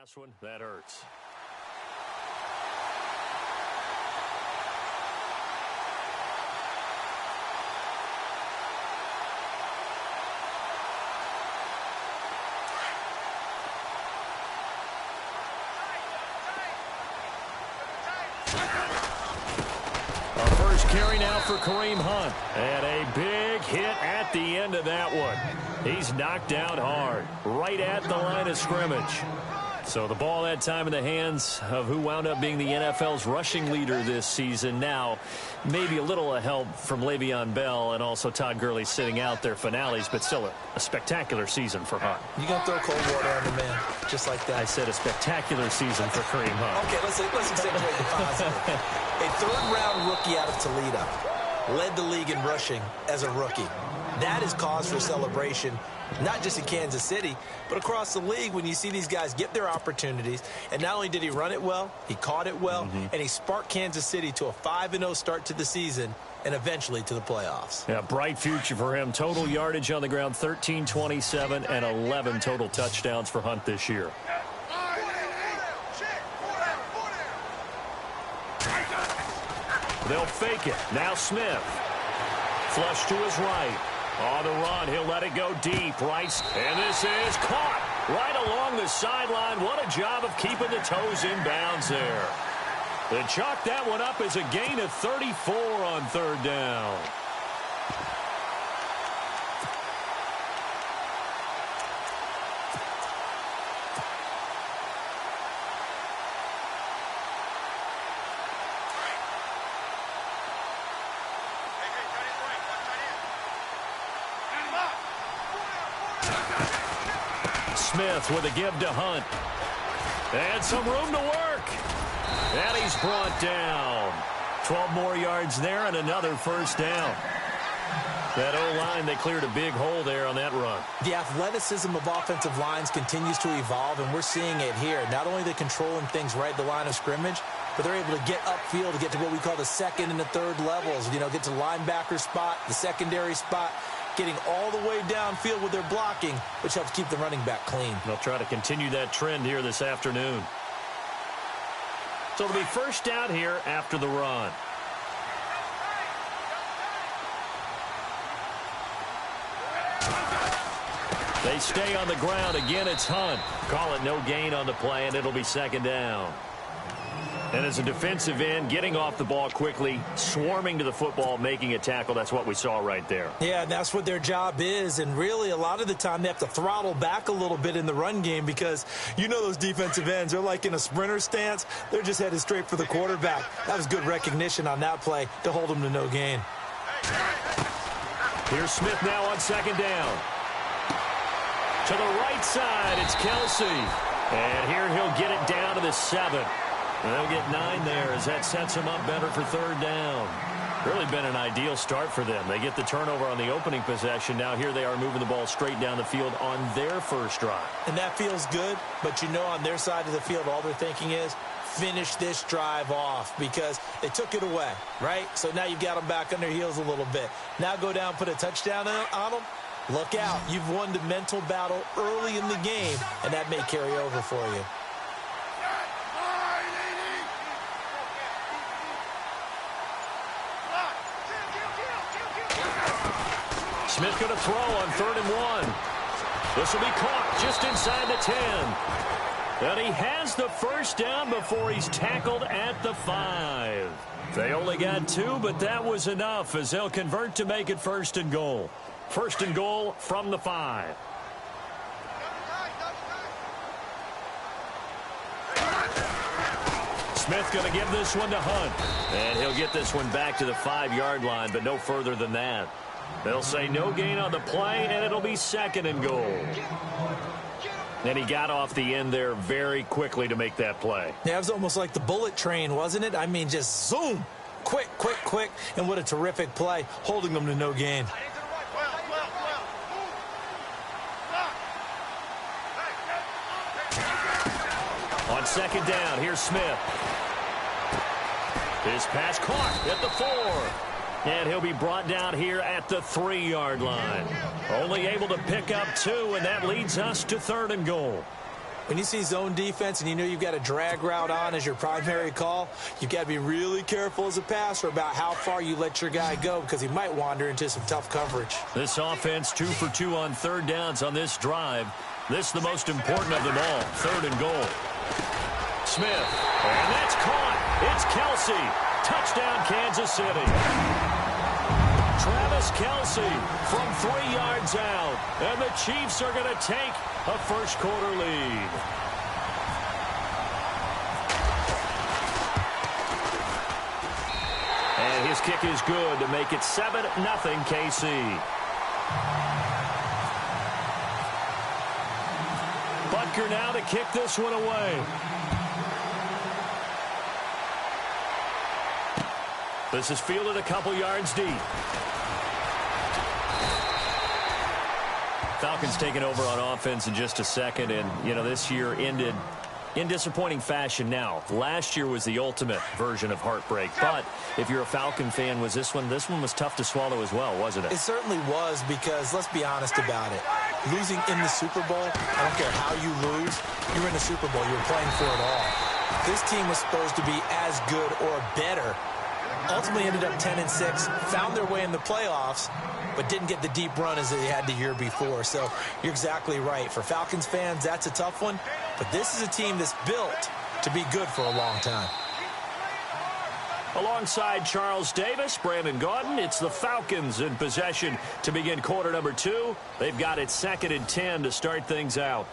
last one. That hurts. Carry now for Kareem Hunt. And a big hit at the end of that one. He's knocked down hard, right at the line of scrimmage. So the ball that time in the hands of who wound up being the NFL's rushing leader this season. Now, maybe a little help from Le'Veon Bell and also Todd Gurley sitting out their finales, but still a spectacular season for Hunt. You're going to throw cold water on the man, just like that. I said a spectacular season for Kareem Hunt. Okay, let's accentuate the positive. A third-round rookie out of Toledo led the league in rushing as a rookie. That is cause for celebration, not just in Kansas City, but across the league when you see these guys get their opportunities. And not only did he run it well, he caught it well, and he sparked Kansas City to a 5-0 start to the season and eventually to the playoffs. Yeah, bright future for him. Total yardage on the ground, 1327, and 11 total touchdowns for Hunt this year. They'll fake it. Now Smith. Flush to his right. On the run, he'll let it go deep. Right, and this is caught right along the sideline. What a job of keeping the toes in bounds there. They chalk that one up as a gain of 34 on third down. Smith with a give to Hunt. And some room to work. And he's brought down. 12 more yards there and another first down. That O-line, they cleared a big hole there on that run. The athleticism of offensive lines continues to evolve, and we're seeing it here. Not only are they controlling things right at the line of scrimmage, but they're able to get upfield to get to what we call the second and the third levels. You know, get to the linebacker spot, the secondary spot, getting all the way downfield with their blocking, which helps keep the running back clean. They'll try to continue that trend here this afternoon. So it'll be first down here after the run. They stay on the ground. Again, it's Hunt. Call it no gain on the play, and it'll be second down. And as a defensive end, getting off the ball quickly, swarming to the football, making a tackle, that's what we saw right there. Yeah, that's what their job is. And really, a lot of the time, they have to throttle back a little bit in the run game because you know those defensive ends, they're like in a sprinter stance. They're just headed straight for the quarterback. That was good recognition on that play to hold them to no gain. Here's Smith now on second down. To the right side, it's Kelsey. And here he'll get it down to the 7. They'll get 9 there as that sets them up better for third down. Really been an ideal start for them. They get the turnover on the opening possession. Now here they are moving the ball straight down the field on their first drive. And that feels good, but you know on their side of the field all they're thinking is finish this drive off because they took it away, right? So now you've got them back on their heels a little bit. Now go down, put a touchdown on them. Look out. You've won the mental battle early in the game, and that may carry over for you. Smith going to throw on 3rd and 1. This will be caught just inside the 10. And he has the first down before he's tackled at the 5. They only got 2, but that was enough as they'll convert to make it 1st and goal. 1st and goal from the 5. Smith going to give this one to Hunt. And he'll get this one back to the 5-yard line, but no further than that. They'll say no gain on the play, and it'll be 2nd and goal. And he got off the end there very quickly to make that play. Yeah, it was almost like the bullet train, wasn't it? I mean, just zoom. Quick, quick, quick. And what a terrific play, holding them to no gain. On 2nd down, here's Smith. His pass caught at the 4. And he'll be brought down here at the 3-yard line. Only able to pick up 2, and that leads us to 3rd and goal. When you see zone defense and you know you've got a drag route on as your primary call, you've got to be really careful as a passer about how far you let your guy go because he might wander into some tough coverage. This offense 2 for 2 on third downs on this drive. This the most important of them all, 3rd and goal. Smith, and that's caught. It's Kelsey. Touchdown, Kansas City. Travis Kelsey from 3 yards out. And the Chiefs are going to take a first-quarter lead. And his kick is good to make it 7-0 KC. Butker now to kick this one away. This is fielded a couple yards deep. Falcons taking over on offense in just a second, and, you know, this year ended in disappointing fashion now. Last year was the ultimate version of heartbreak, but if you're a Falcon fan, was this one was tough to swallow as well, wasn't it? It certainly was because, let's be honest about it, losing in the Super Bowl, I don't care how you lose, you're in the Super Bowl, you're playing for it all. This team was supposed to be as good or better. Ultimately ended up 10-6, found their way in the playoffs, but didn't get the deep run as they had the year before. So you're exactly right. For Falcons fans, that's a tough one. But this is a team that's built to be good for a long time. Alongside Charles Davis, Brandon Gaudin, it's the Falcons in possession to begin quarter number 2. They've got it 2nd and 10 to start things out.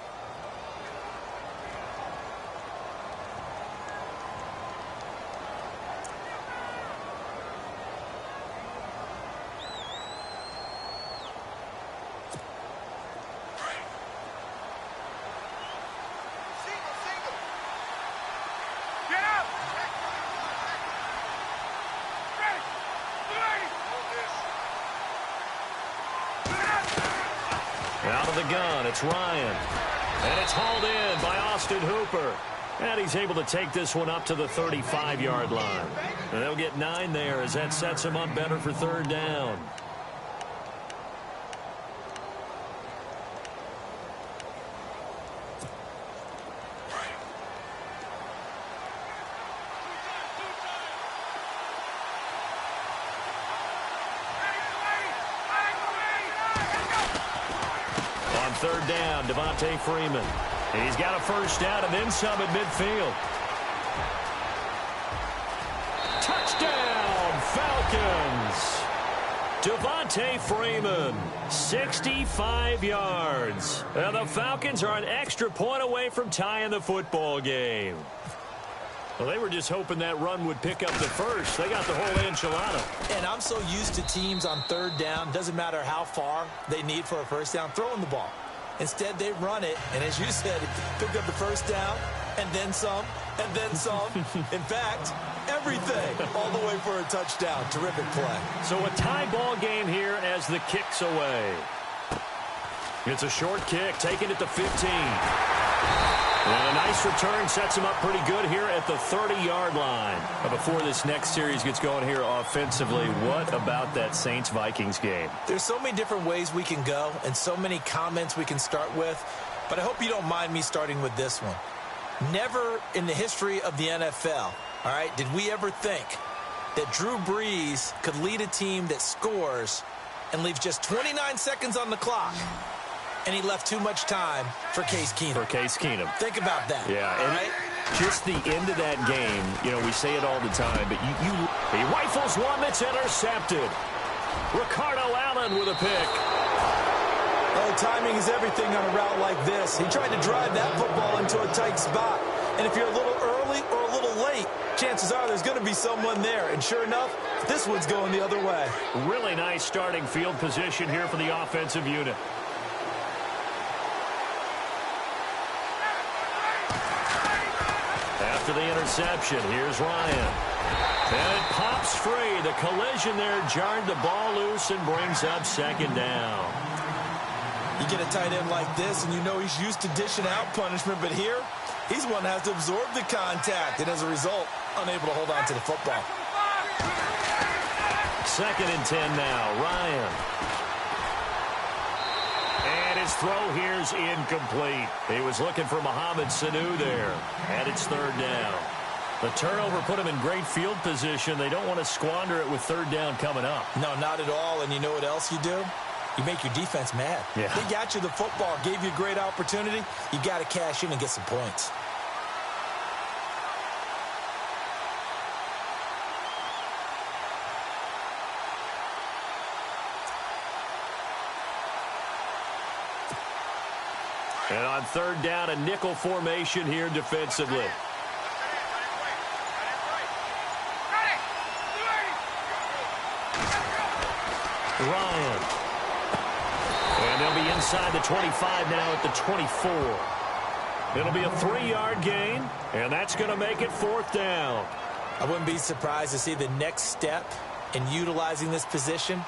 Out of the gun, it's Ryan. And it's hauled in by Austin Hooper. And he's able to take this one up to the 35-yard line. And they'll get 9 there as that sets him up better for 3rd down. On 3rd down, Devontae Freeman. He's got a first down and then some at midfield. Touchdown, Falcons! Devontae Freeman, 65 yards. And the Falcons are an extra point away from tying the football game. Well, they were just hoping that run would pick up the first. They got the whole enchilada. And I'm so used to teams on 3rd down, doesn't matter how far they need for a first down, throwing the ball. Instead, they run it, and as you said, pick up the first down, and then some, and then some. In fact, everything all the way for a touchdown. Terrific play. So a tie ball game here as the kick's away. It's a short kick, taking it to 15. And a nice return sets him up pretty good here at the 30-yard line. But before this next series gets going here offensively, what about that Saints-Vikings game? There's so many different ways we can go and so many comments we can start with, but I hope you don't mind me starting with this one. Never in the history of the NFL, all right, did we ever think that Drew Brees could lead a team that scores and leaves just 29 seconds on the clock, and he left too much time for Case Keenum. For Case Keenum. Think about that. Yeah, and right? just the end of that game, you know, we say it all the time, but he rifles one that's intercepted. Ricardo Allen with a pick. Oh, timing is everything on a route like this. He tried to drive that football into a tight spot. And if you're a little early or a little late, chances are there's going to be someone there. And sure enough, this one's going the other way. Really nice starting field position here for the offensive unit. After the interception, here's Ryan. And it pops free. The collision there jarred the ball loose and brings up 2nd down. You get a tight end like this, and you know he's used to dishing out punishment, but here, he's one that has to absorb the contact, and as a result, unable to hold on to the football. 2nd and 10 now. Ryan. And his throw here's incomplete. He was looking for Mohamed Sanu there, and it's third down. The turnover put him in great field position. They don't want to squander it with third down coming up. No, not at all. And you know what else you do? You make your defense mad. Yeah. They got you the football, gave you a great opportunity. You got to cash in and get some points. And on third down, a nickel formation here defensively. Ryan. And they'll be inside the 25 now at the 24. It'll be a 3-yard gain, and that's going to make it fourth down. I wouldn't be surprised to see the next step in utilizing this position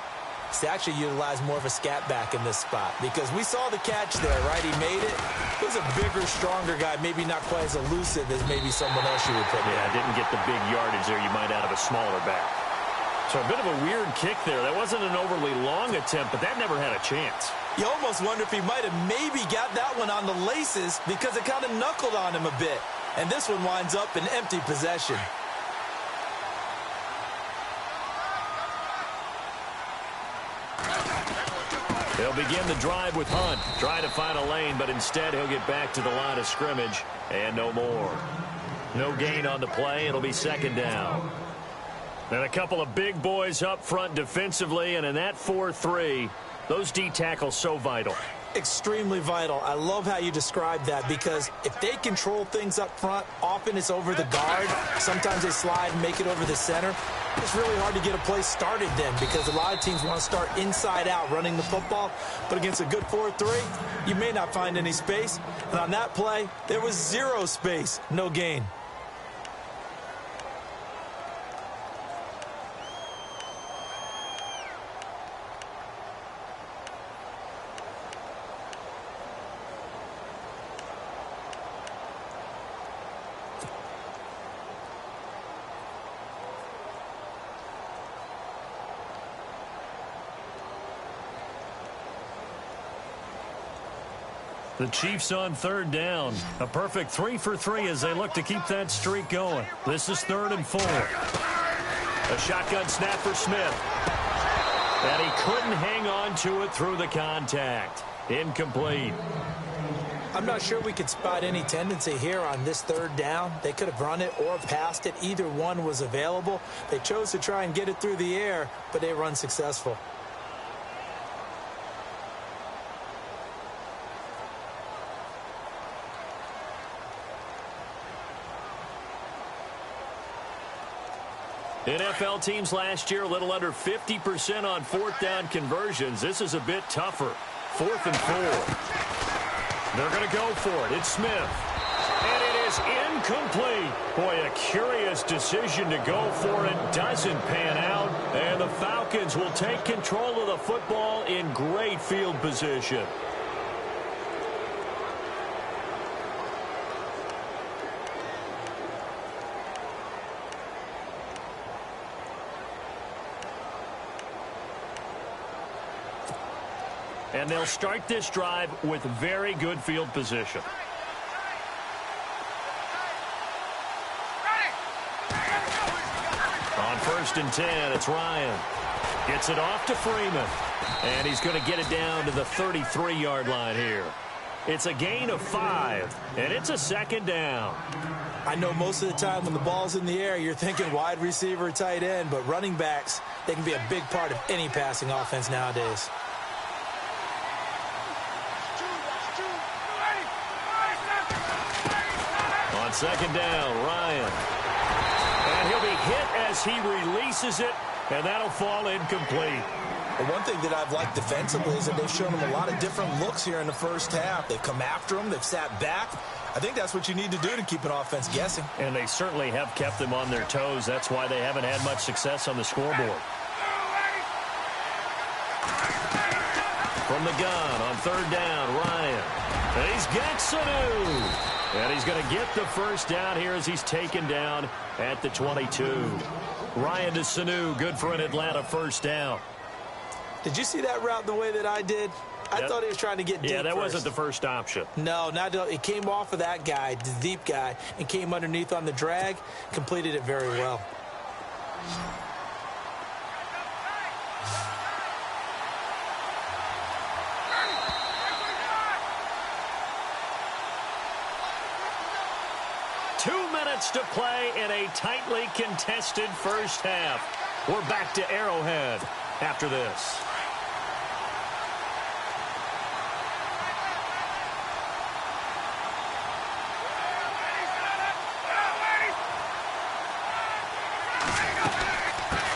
is to actually utilize more of a scat back in this spot, because we saw the catch there, right? He made it. He was a bigger, stronger guy, maybe not quite as elusive as maybe someone else you would put in. Yeah, didn't get the big yardage there you might out of a smaller back. So a bit of a weird kick there. That wasn't an overly long attempt, but that never had a chance. You almost wonder if he might have maybe got that one on the laces because it kind of knuckled on him a bit. And this one winds up in empty possession. They'll begin the drive with Hunt. Trying to find a lane, but instead he'll get back to the line of scrimmage and no more. No gain on the play. It'll be second down. And a couple of big boys up front defensively, and in that 4-3, those D tackles so vital. Extremely vital. I love how you described that, because if they control things up front, often it's over the guard. Sometimes they slide and make it over the center. It's really hard to get a play started then, because a lot of teams want to start inside out running the football. But against a good 4-3, you may not find any space. And on that play, there was zero space, no gain. The Chiefs on third down. A perfect 3 for 3 as they look to keep that streak going. This is 3rd and 4. A shotgun snap for Smith. And he couldn't hang on to it through the contact. Incomplete. I'm not sure we could spot any tendency here on this third down. They could have run it or passed it. Either one was available. They chose to try and get it through the air, but they were unsuccessful. NFL teams last year a little under 50% on fourth down conversions. This is a bit tougher. 4th and 4. They're going to go for it. It's Smith. And it is incomplete. Boy, a curious decision to go for it. Doesn't pan out. And the Falcons will take control of the football in great field position. And they'll start this drive with very good field position. On 1st and 10, it's Ryan. Gets it off to Freeman. And he's going to get it down to the 33-yard line here. It's a gain of 5, and it's a second down. I know most of the time when the ball's in the air, you're thinking wide receiver, tight end, but running backs, they can be a big part of any passing offense nowadays. On second down, Ryan. And he'll be hit as he releases it, and that'll fall incomplete. But one thing that I've liked defensively is that they've shown him a lot of different looks here in the first half. They've come after him. They've sat back. I think that's what you need to do to keep an offense guessing. And they certainly have kept them on their toes. That's why they haven't had much success on the scoreboard. From the gun on third down, Ryan. And he's got Sanu. And he's going to get the first down here as he's taken down at the 22. Ryan to Sanu, good for an Atlanta first down. Did you see that route the way that I did? I thought he was trying to get deep. Yeah, that first. wasn't the first option. No, it came off of that guy, the deep guy, and came underneath on the drag, completed it very well. To play in a tightly contested first half. We're back to Arrowhead after this.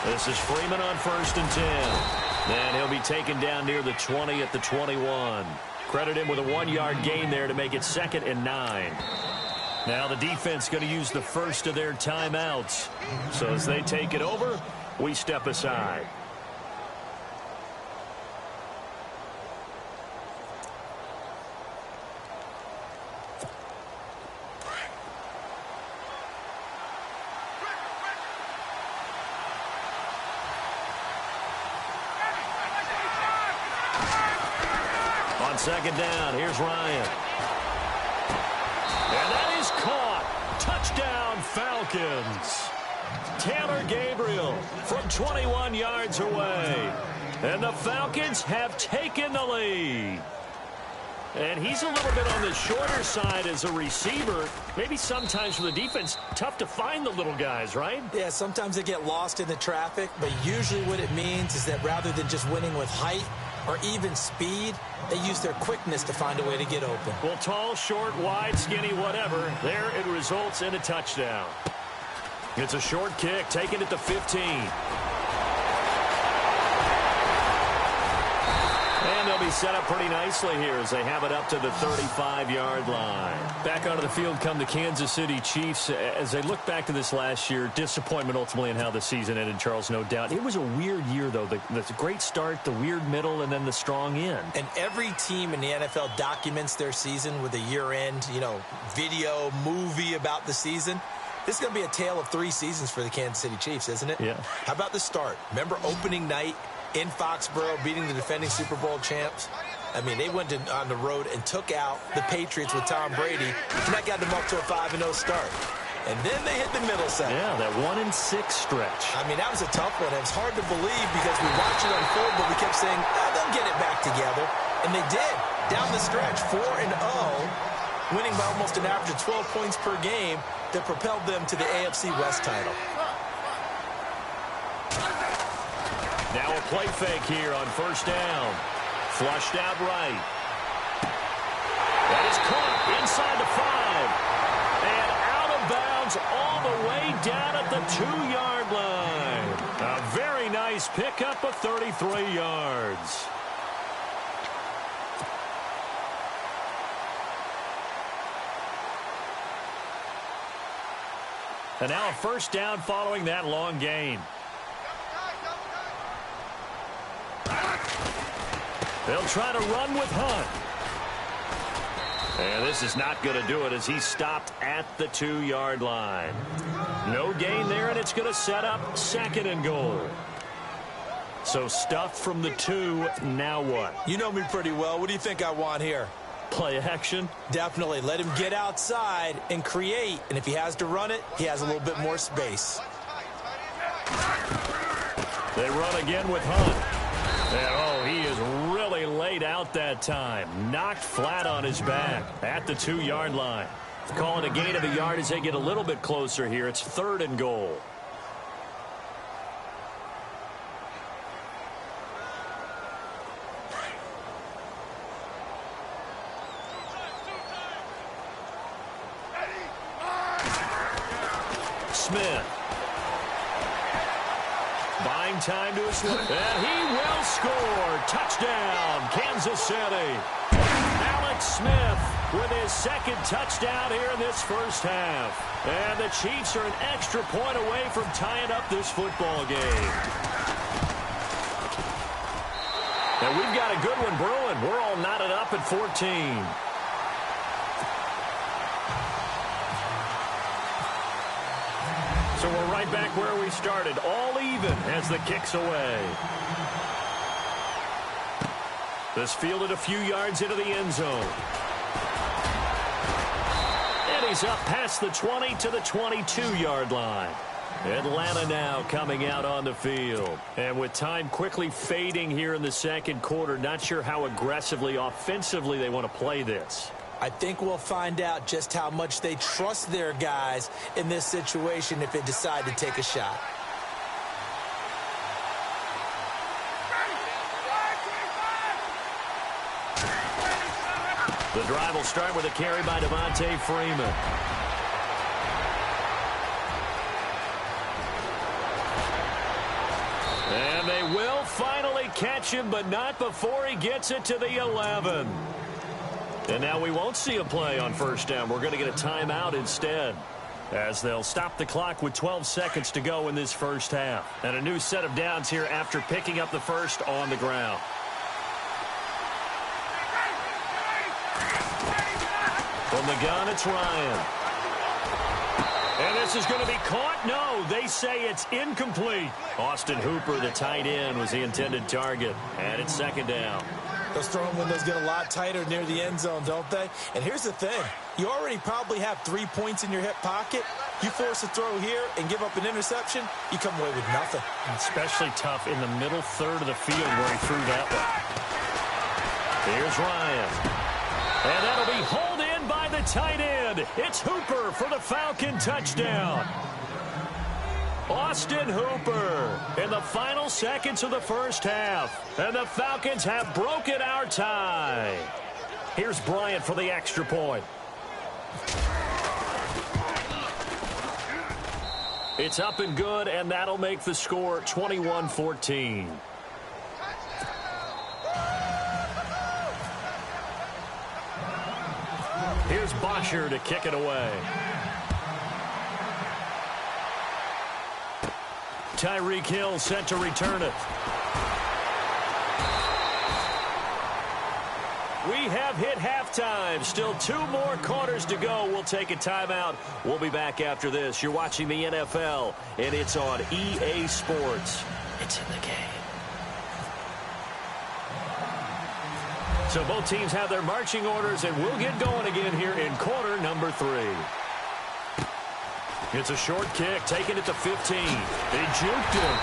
This is Freeman on 1st and 10. And he'll be taken down near the 20 at the 21. Credit him with a 1-yard gain there to make it 2nd and 9. Now the defense going to use the first of their timeouts. So as they take it over, we step aside. On 2nd down, here's Ryan. And that is caught. Touchdown, Falcons. Taylor Gabriel from 21 yards away. And the Falcons have taken the lead. And he's a little bit on the shorter side as a receiver. Maybe sometimes for the defense, tough to find the little guys, right? Yeah, sometimes they get lost in the traffic, but usually what it means is that rather than just winning with height or even speed, they use their quickness to find a way to get open. Well, tall, short, wide, skinny, whatever, there it results in a touchdown. It's a short kick, taken at the 15. And they'll be set up pretty nicely here as they have it up to the 35-yard line. Back onto the field come the Kansas City Chiefs. As they look back to this last year, disappointment ultimately in how the season ended, Charles, no doubt. It was a weird year, though. The great start, the weird middle, and then the strong end. And every team in the NFL documents their season with a year-end, video, movie about the season. This is going to be a tale of 3 seasons for the Kansas City Chiefs, isn't it? Yeah. How about the start? Remember opening night in Foxborough, beating the defending Super Bowl champs? I mean, they went on the road and took out the Patriots with Tom Brady, and that got them up to a 5-0 start. And then they hit the middle section. Yeah, that 1-6 stretch. I mean, that was a tough one. It was hard to believe because we watched it unfold, but we kept saying, they'll get it back together. And they did. Down the stretch, 4-0, winning by almost an average of 12 points per game that propelled them to the AFC West title. Now a play fake here on 1st down. Flushed out right. That is caught inside the 5. And out of bounds all the way down at the 2-yard line. A very nice pickup of 33 yards. And now a 1st down following that long gain. They'll try to run with Hunt. And this is not going to do it as he's stopped at the 2-yard line. No gain there, and it's going to set up 2nd and goal. So stuff from the 2, now what? You know me pretty well. What do you think I want here? Play action? Definitely. Let him get outside and create. And if he has to run it, he has a little bit more space. They run again with Hunt. And, he is really laid out that time. Knocked flat on his back at the 2-yard line. Calling a gain of a yard as they get a little bit closer here. It's 3rd and goal. Smith. Buying time to a swing. And he will score. Touchdown, Kansas City. Alex Smith with his 2nd touchdown here in this first half. And the Chiefs are an extra point away from tying up this football game. And we've got a good one brewing. We're all knotted up at 14. So we're right back where we started, all even as the kick's away. This fielded a few yards into the end zone. And he's up past the 20 to the 22-yard line. Atlanta now coming out on the field. And with time quickly fading here in the second quarter, not sure how aggressively, offensively they want to play this. I think we'll find out just how much they trust their guys in this situation if they decide to take a shot. The drive will start with a carry by Devontae Freeman. And they will finally catch him, but not before he gets it to the 11. And now we won't see a play on first down. We're going to get a timeout instead, as they'll stop the clock with 12 seconds to go in this first half. And a new set of downs here after picking up the first on the ground. From the gun, it's Ryan. And this is going to be caught. No, they say it's incomplete. Austin Hooper, the tight end, was the intended target. And it's second down. Those throwing windows get a lot tighter near the end zone, don't they? And here's the thing. You already probably have 3 points in your hip pocket. You force a throw here and give up an interception, you come away with nothing. Especially tough in the middle third of the field where he threw that one. Here's Ryan. And that'll be hauled in by the tight end. It's Hooper for the Falcon touchdown. Austin Hooper in the final seconds of the first half. And the Falcons have broken our tie. Here's Bryant for the extra point. It's up and good, and that'll make the score 21-14. Here's Bosher to kick it away. Tyreek Hill set to return it. We have hit halftime. Still 2 more quarters to go. We'll take a timeout. We'll be back after this. You're watching the NFL, and it's on EA Sports. It's in the game. So both teams have their marching orders, and we'll get going again here in quarter number 3. It's a short kick, taking it to 15. They juked him.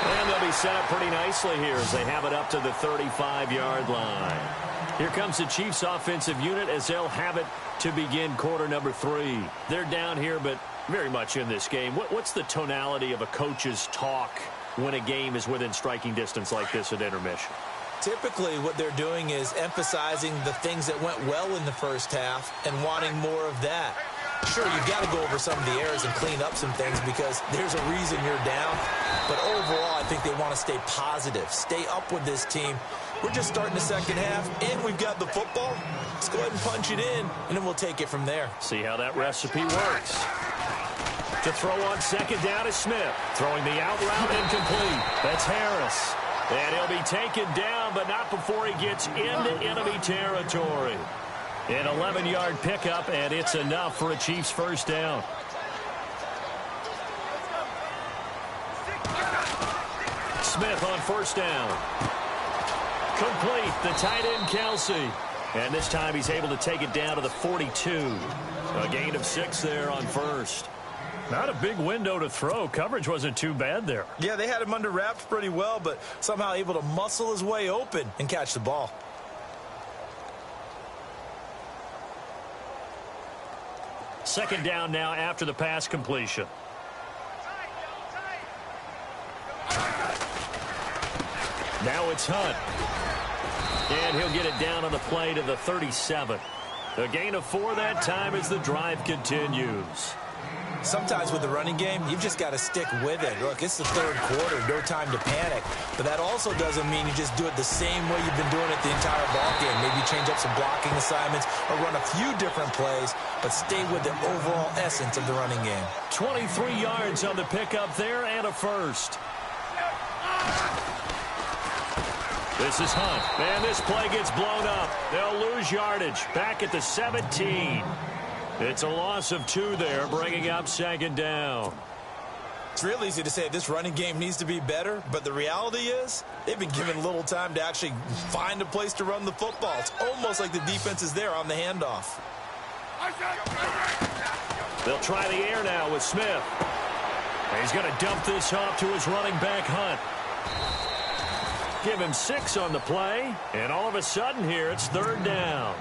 And they'll be set up pretty nicely here as they have it up to the 35-yard line. Here comes the Chiefs offensive unit as they'll have it to begin quarter number 3. They're down here, but very much in this game. What's the tonality of a coach's talk when a game is within striking distance like this at intermission? Typically, what they're doing is emphasizing the things that went well in the first half and wanting more of that. Sure, you've got to go over some of the errors and clean up some things because there's a reason you're down. But overall, I think they want to stay positive, stay up with this team. We're just starting the second half, and we've got the football. Let's go ahead and punch it in, and then we'll take it from there. See how that recipe works. To throw on second down is Smith. Throwing the out route incomplete. That's Harris. And he'll be taken down, but not before he gets into enemy territory. An 11-yard pickup, and it's enough for a Chiefs first down. Smith on first down. Complete, the tight end Kelsey. And this time he's able to take it down to the 42. A gain of 6 there on first. Not a big window to throw. Coverage wasn't too bad there. Yeah, they had him under wraps pretty well, but somehow able to muscle his way open and catch the ball. Second down now after the pass completion. Now it's Hunt. And he'll get it down on the play to the 37. A gain of 4 that time as the drive continues. Sometimes with the running game, you've just got to stick with it. Look, it's the third quarter, no time to panic. But that also doesn't mean you just do it the same way you've been doing it the entire ball game. Maybe change up some blocking assignments or run a few different plays, but stay with the overall essence of the running game. 23 yards on the pickup there and a first. This is Hunt. And this play gets blown up. They'll lose yardage back at the 17. It's a loss of 2 there, bringing up second down. It's real easy to say this running game needs to be better, but the reality is they've been given little time to actually find a place to run the football. It's almost like the defense is there on the handoff. They'll try the air now with Smith. He's going to dump this off to his running back, Hunt. Give him 6 on the play, and all of a sudden here it's 3rd down.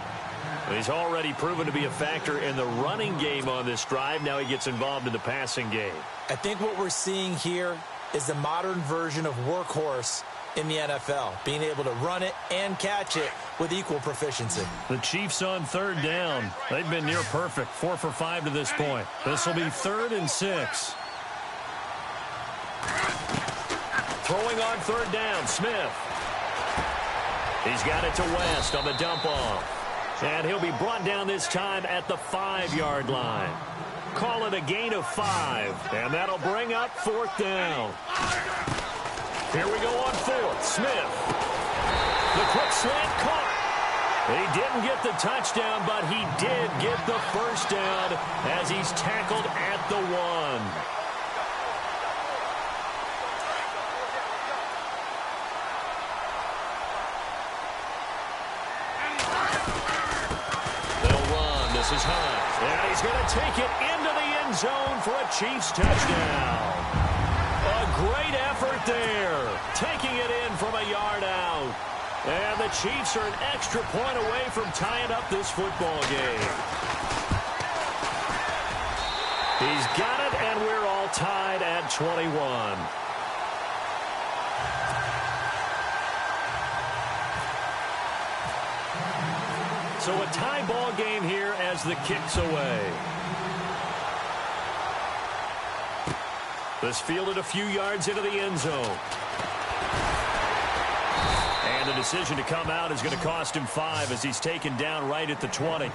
He's already proven to be a factor in the running game on this drive. Now he gets involved in the passing game. I think what we're seeing here is the modern version of workhorse in the NFL, being able to run it and catch it with equal proficiency. The Chiefs on 3rd down. They've been near perfect, 4 for 5 to this point. This will be 3rd and 6. Throwing on 3rd down, Smith. He's got it to West on the dump off. And he'll be brought down this time at the 5-yard line. Call it a gain of 5, and that'll bring up 4th down. Here we go on 4th. Smith. The quick slant caught. He didn't get the touchdown, but he did get the 1st down as he's tackled at the 1. This is Hunt, and he's going to take it into the end zone for a Chiefs touchdown. A great effort there, taking it in from a yard out. And the Chiefs are an extra point away from tying up this football game. He's got it, and we're all tied at 21. So a tie ball game here as the kick's away. This fielded a few yards into the end zone. And the decision to come out is going to cost him 5 as he's taken down right at the 20.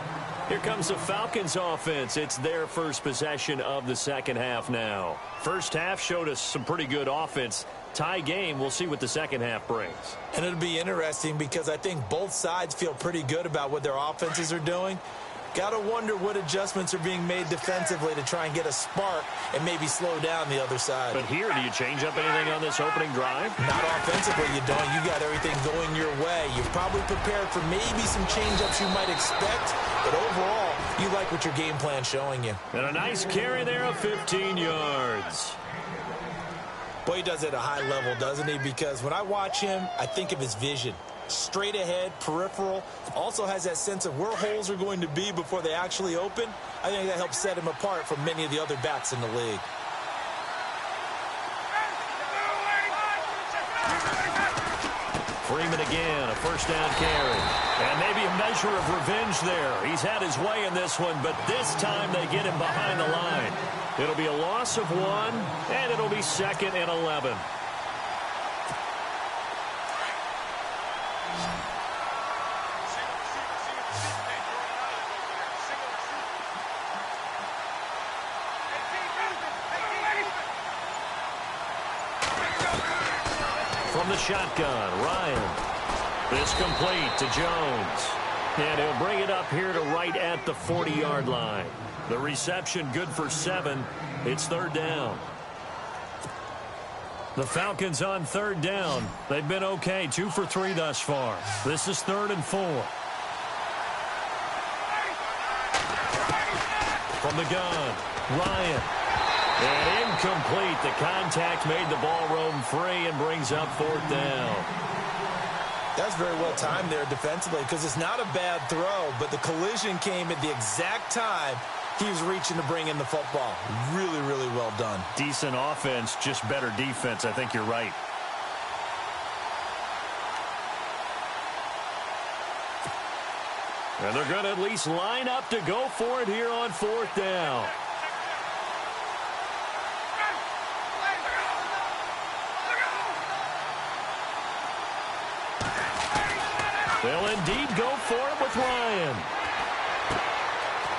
Here comes the Falcons offense. It's their first possession of the second half now. First half showed us some pretty good offense. Tie game, we'll see what the second half brings. And it'll be interesting because I think both sides feel pretty good about what their offenses are doing. Got to wonder what adjustments are being made defensively to try and get a spark and maybe slow down the other side. But here, do you change up anything on this opening drive? Not offensively, you don't. You got everything going your way. You've probably prepared for maybe some change-ups you might expect, but overall, you like what your game plan's showing you. And a nice carry there of 15 yards. Boy, he does it at a high level, doesn't he? Because when I watch him, I think of his vision. Straight ahead, peripheral. Also has that sense of where holes are going to be before they actually open. I think that helps set him apart from many of the other backs in the league. Freeman again, a first down carry. And maybe a measure of revenge there. He's had his way in this one, but this time they get him behind the line. It'll be a loss of 1, and it'll be 2nd and 11. From the shotgun, Ryan. This complete to Jones. And he'll bring it up here to right at the 40-yard line. The reception good for 7. It's 3rd down. The Falcons on 3rd down. They've been okay, 2 for 3 thus far. This is 3rd and 4. From the gun, Ryan. And incomplete. The contact made the ball roam free and brings up 4th down. That's very well timed there defensively because it's not a bad throw, but the collision came at the exact time he was reaching to bring in the football. Really, really well done. Decent offense, just better defense. I think you're right. And they're going to at least line up to go for it here on 4th down. They'll indeed go for it with Ryan.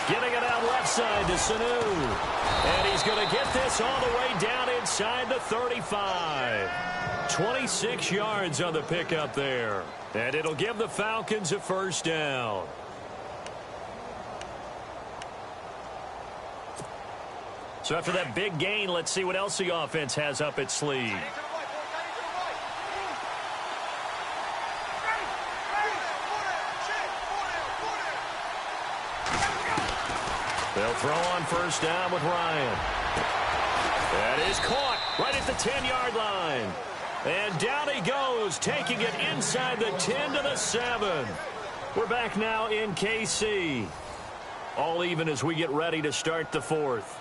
Getting it out left side to Sanu. And he's going to get this all the way down inside the 35. 26 yards on the pickup there. And it'll give the Falcons a first down. So after that big gain, let's see what else the offense has up its sleeve. They'll throw on first down with Ryan. That is caught right at the 10-yard line. And down he goes, taking it inside the 10 to the 7. We're back now in KC. All even as we get ready to start the fourth.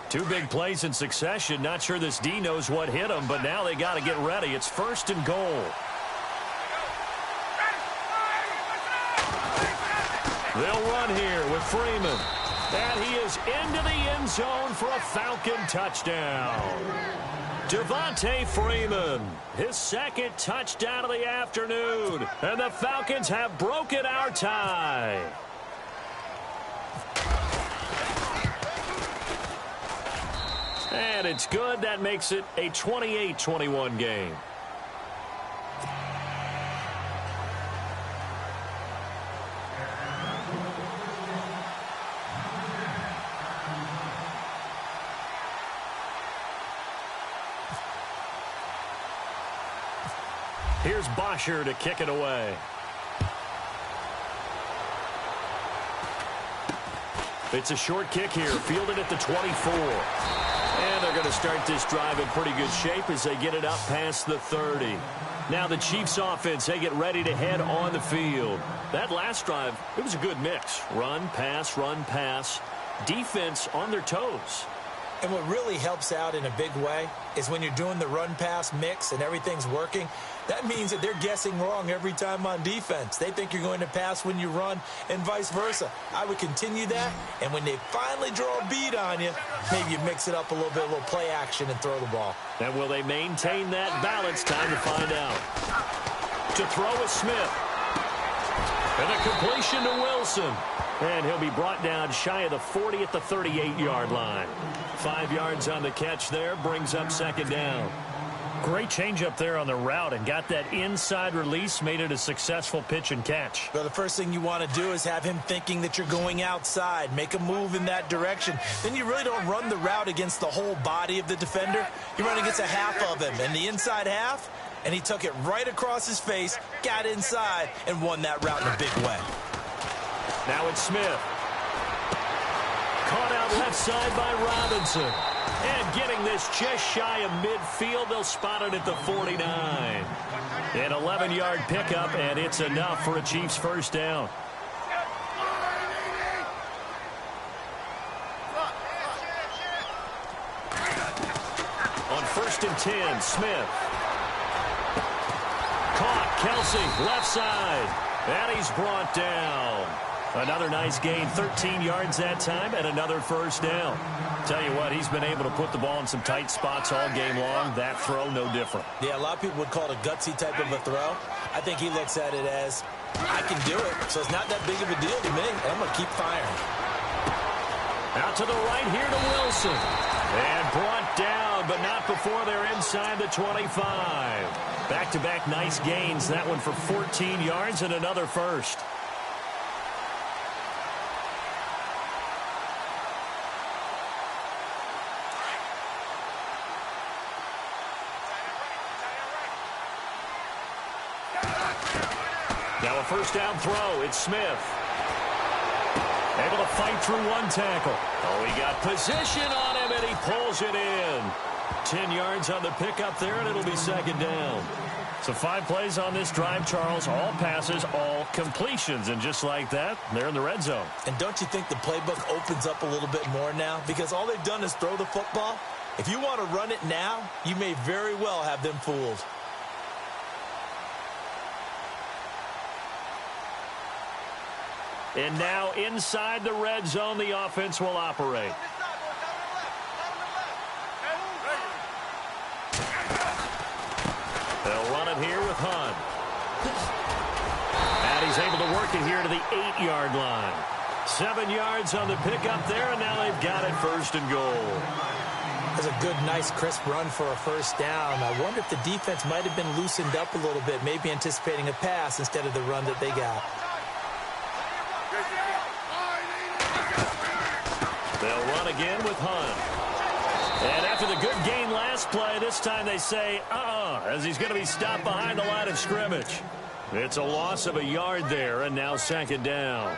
Two big plays in succession. Not sure this D knows what hit them, but now they got to get ready. It's first and goal. They'll run here with Freeman. And he is into the end zone for a Falcon touchdown. Devontae Freeman, his second touchdown of the afternoon. And the Falcons have broken our tie. And it's good. That makes it a 28-21 game. Here's Bosher to kick it away. It's a short kick here, fielded at the 24. And they're going to start this drive in pretty good shape as they get it up past the 30. Now the Chiefs offense, they get ready to head on the field. That last drive, it was a good mix. Run, pass, defense on their toes. And what really helps out in a big way is when you're doing the run-pass mix and everything's working, that means that they're guessing wrong every time on defense. They think you're going to pass when you run and vice versa. I would continue that, and when they finally draw a beat on you, maybe you mix it up a little bit, a little play action, and throw the ball. And will they maintain that balance? Time to find out. To throw is Smith. And a completion to Wilson. And he'll be brought down shy of the 40 at the 38-yard line. 5 yards on the catch there, brings up second down. Great change up there on the route and got that inside release, made it a successful pitch and catch. Well, the first thing you want to do is have him thinking that you're going outside, make a move in that direction. Then you really don't run the route against the whole body of the defender. You run against a half of him, and the inside half, and he took it right across his face, got inside, and won that route in a big way. Now it's Smith. Caught out left side by Robinson. And getting this just shy of midfield, they'll spot it at the 49. An 11-yard pickup, and it's enough for a Chiefs first down. On first and 10, Smith. Caught, Kelsey, left side. And he's brought down. Another nice gain, 13 yards that time, and another first down. Tell you what, he's been able to put the ball in some tight spots all game long. That throw, no different. Yeah, a lot of people would call it a gutsy type of a throw. I think he looks at it as, I can do it, so it's not that big of a deal to me, and I'm going to keep firing. Out to the right here to Wilson. And brought down, but not before they're inside the 25. Back-to-back nice gains. That one for 14 yards and another first. Now a first down throw. It's Smith. Able to fight through one tackle. Oh, he got position on him, and he pulls it in. 10 yards on the pickup there, and it'll be second down. So 5 plays on this drive, Charles. All passes, all completions. And just like that, they're in the red zone. And don't you think the playbook opens up a little bit more now? Because all they've done is throw the football. If you want to run it now, you may very well have them fooled. And now inside the red zone, the offense will operate. They'll run it here with Hunt. And he's able to work it here to the 8-yard line. 7 yards on the pickup there, and now they've got it first and goal. That's a good, nice, crisp run for a first down. I wonder if the defense might have been loosened up a little bit, maybe anticipating a pass instead of the run that they got. They'll run again with Hunt. And after the good gain last play, this time they say, as he's going to be stopped behind the line of scrimmage. It's a loss of a yard there, and now second down.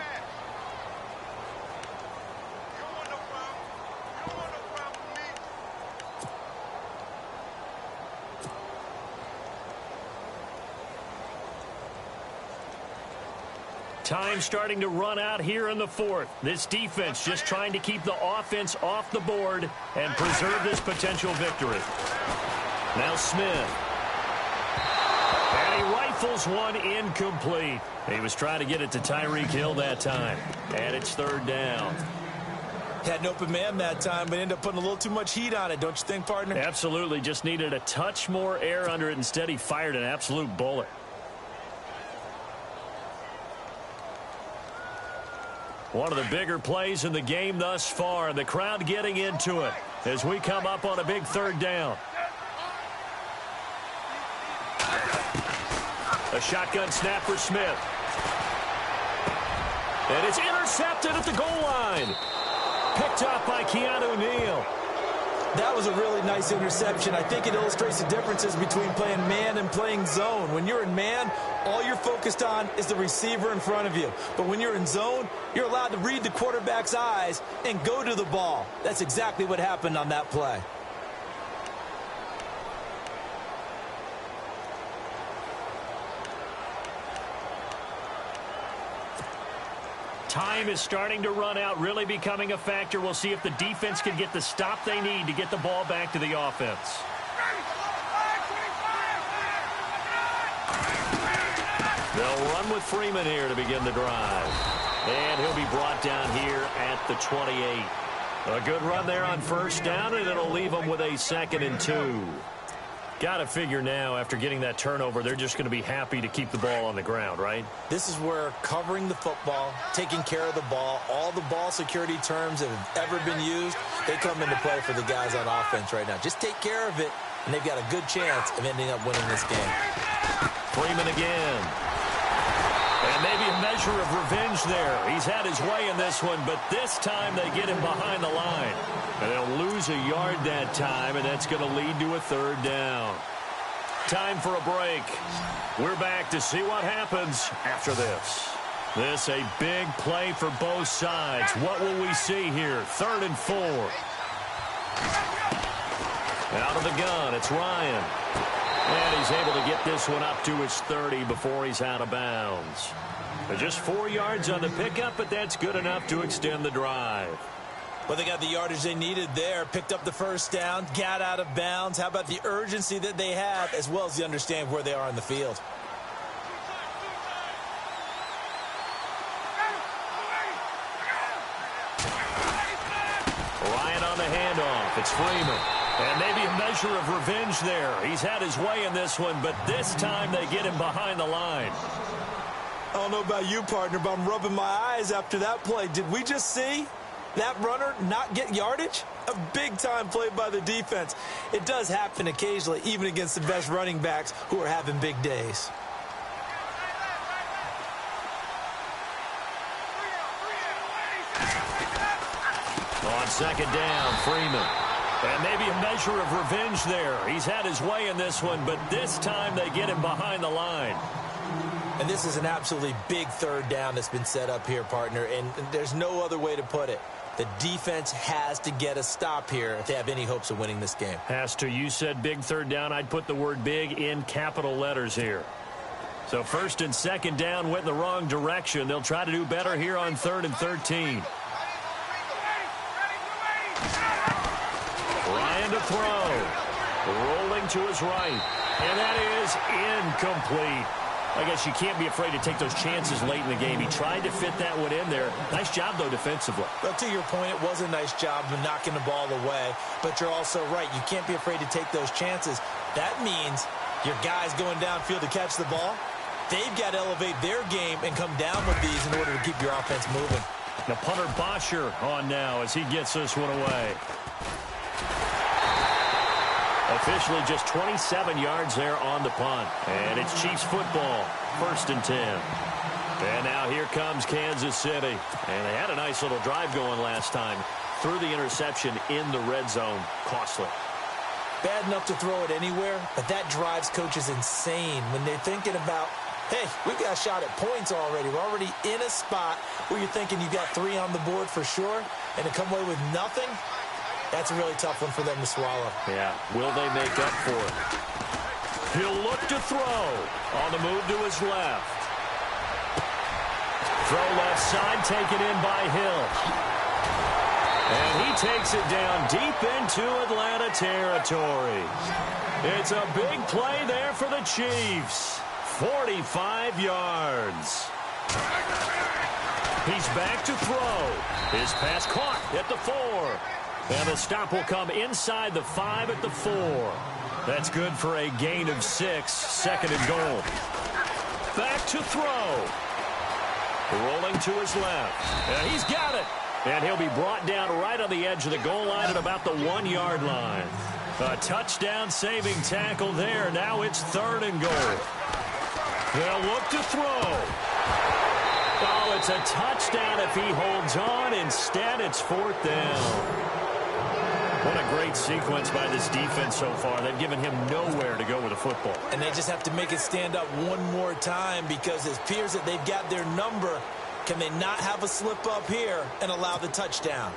Time starting to run out here in the fourth. This defense just trying to keep the offense off the board and preserve this potential victory. Now Smith. And he rifles one incomplete. He was trying to get it to Tyreek Hill that time. And it's third down. Had an open man that time, but ended up putting a little too much heat on it, don't you think, partner? Absolutely. Just needed a touch more air under it. Instead, he fired an absolute bullet. One of the bigger plays in the game thus far, and the crowd getting into it as we come up on a big third down. A shotgun snap for Smith. And it's intercepted at the goal line. Picked up by Keanu Neal. That was a really nice interception. I think it illustrates the differences between playing man and playing zone. When you're in man, all you're focused on is the receiver in front of you. But when you're in zone, you're allowed to read the quarterback's eyes and go to the ball. That's exactly what happened on that play. Time is starting to run out, really becoming a factor. We'll see if the defense can get the stop they need to get the ball back to the offense. They'll run with Freeman here to begin the drive. And he'll be brought down here at the 28. A good run there on first down, and it'll leave them with a 2nd and 2. Got to figure now, after getting that turnover, they're just going to be happy to keep the ball on the ground, right? This is where covering the football, taking care of the ball, all the ball security terms that have ever been used, they come into play for the guys on offense right now. Just take care of it, and they've got a good chance of ending up winning this game. Freeman again. And maybe a measure of revenge there. He's had his way in this one, but this time they get him behind the line. And they'll lose a yard that time, and that's going to lead to a third down. Time for a break. We're back to see what happens after this. This a big play for both sides. What will we see here? 3rd and 4. Out of the gun, it's Ryan. And he's able to get this one up to his 30 before he's out of bounds. Just 4 yards on the pickup, but that's good enough to extend the drive. Well, they got the yardage they needed there, picked up the first down, got out of bounds. How about the urgency that they have, as well as the understanding where they are on the field? Ryan on the handoff. It's Freeman. And maybe a measure of revenge there. He's had his way in this one, but this time they get him behind the line. I don't know about you, partner, but I'm rubbing my eyes after that play. Did we just see that runner not get yardage? A big-time play by the defense. It does happen occasionally, even against the best running backs who are having big days. On second down, Freeman. And maybe a measure of revenge there. He's had his way in this one, but this time they get him behind the line. And this is an absolutely big third down that's been set up here, partner, and there's no other way to put it. The defense has to get a stop here if they have any hopes of winning this game. Has to. You said big third down. I'd put the word big in capital letters here. So 1st and 2nd down went in the wrong direction. They'll try to do better here on 3rd and 13. Ryan to throw. Rolling to his right. And that is incomplete. I guess you can't be afraid to take those chances late in the game. He tried to fit that one in there. Nice job, though, defensively. But to your point, it was a nice job of knocking the ball away. But you're also right. You can't be afraid to take those chances. That means your guys going downfield to catch the ball, they've got to elevate their game and come down with these in order to keep your offense moving. Now punter Bosher on now as he gets this one away. Officially just 27 yards there on the punt. And it's Chiefs football, 1st and 10. And now here comes Kansas City. And they had a nice little drive going last time. Threw the interception in the red zone. Costly. Bad enough to throw it anywhere, but that drives coaches insane when they're thinking about, hey, we've got a shot at points already. We're already in a spot where you're thinking you got 3 on the board for sure, and to come away with nothing, that's a really tough one for them to swallow. Yeah, will they make up for it? He'll look to throw. On the move to his left. Throw left side, taken in by Hill. And he takes it down deep into Atlanta territory. It's a big play there for the Chiefs. 45 yards. He's back to throw. His pass caught at the 4. And the stop will come inside the 5 at the 4. That's good for a gain of 6. 2nd and goal. Back to throw. Rolling to his left. And he's got it. And he'll be brought down right on the edge of the goal line at about the 1-yard line. A touchdown-saving tackle there. Now it's 3rd and goal. They'll look to throw. Oh, it's a touchdown if he holds on. Instead, it's 4th down. What a great sequence by this defense so far. They've given him nowhere to go with the football. And they just have to make it stand up one more time because it appears that they've got their number. Can they not have a slip up here and allow the touchdown?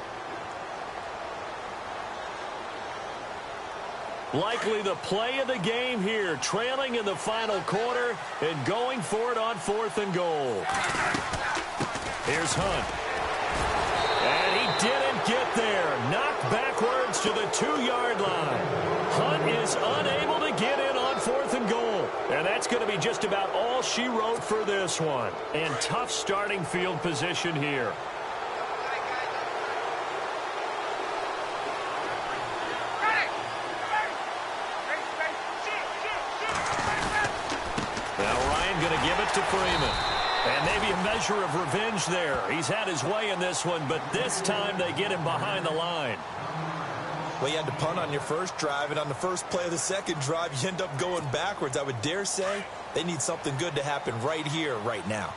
Likely the play of the game here, trailing in the final quarter and going for it on 4th and goal. Here's Hunt. And he didn't get there. Knocked backwards to the 2-yard line. Hunt is unable to get in on 4th and goal. And that's going to be just about all she wrote for this one. And tough starting field position here. Now Ryan going to give it to Freeman. And maybe a measure of revenge there. He's had his way in this one, but this time they get him behind the line. Well, you had to punt on your first drive, and on the first play of the second drive, you end up going backwards. I would dare say they need something good to happen right here, right now.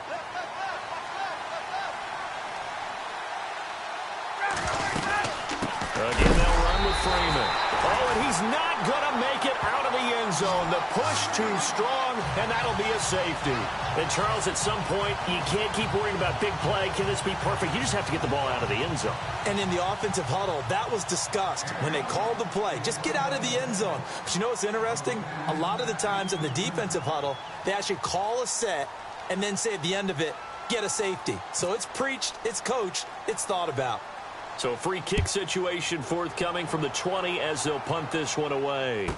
Again, they'll run with Freeman. Oh, and he's not going to make it out of the end zone. The push too strong, and that'll be a safety. And, Charles, at some point, you can't keep worrying about big play. Can this be perfect? You just have to get the ball out of the end zone. And in the offensive huddle, that was discussed when they called the play. Just get out of the end zone. But you know what's interesting? A lot of the times in the defensive huddle, they actually call a set and then say at the end of it, get a safety. So it's preached, it's coached, it's thought about. So free kick situation forthcoming from the 20 as they'll punt this one away.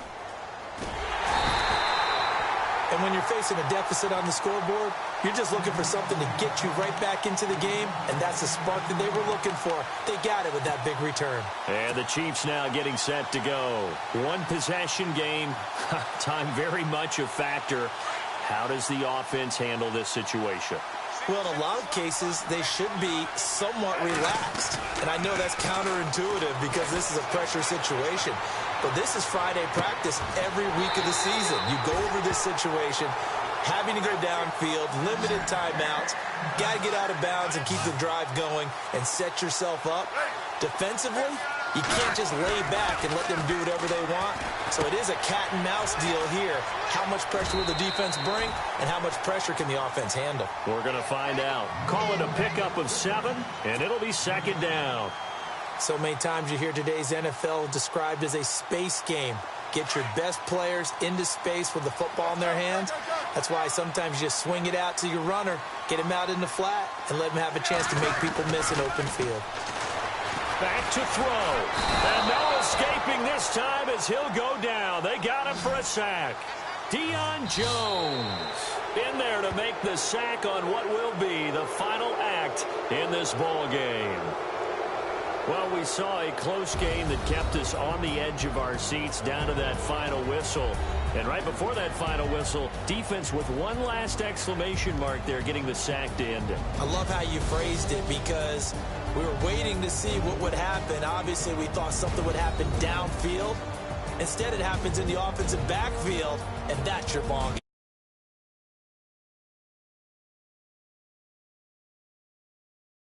And when you're facing a deficit on the scoreboard, you're just looking for something to get you right back into the game, and that's the spark that they were looking for. They got it with that big return. And the Chiefs now getting set to go. One possession game. Time very much a factor. How does the offense handle this situation? Well, in a lot of cases, they should be somewhat relaxed. And I know that's counterintuitive because this is a pressure situation. But this is Friday practice every week of the season. You go over this situation, having to go downfield, limited timeouts, got to get out of bounds and keep the drive going and set yourself up. Defensively, you can't just lay back and let them do whatever they want. So it is a cat-and-mouse deal here. How much pressure will the defense bring, and how much pressure can the offense handle? We're going to find out. Call it a pickup of 7, and it'll be 2nd down. So many times you hear today's NFL described as a space game. Get your best players into space with the football in their hands. That's why sometimes you just swing it out to your runner, get him out in the flat, and let him have a chance to make people miss an open field. Back to throw. And no escaping this time as he'll go down. They got him for a sack. Deion Jones in there to make the sack on what will be the final act in this ball game. Well, we saw a close game that kept us on the edge of our seats down to that final whistle. And right before that final whistle, defense with one last exclamation mark there, getting the sack to end it. I love how you phrased it because we were waiting to see what would happen. Obviously, we thought something would happen downfield. Instead, it happens in the offensive backfield, and that's your ball game.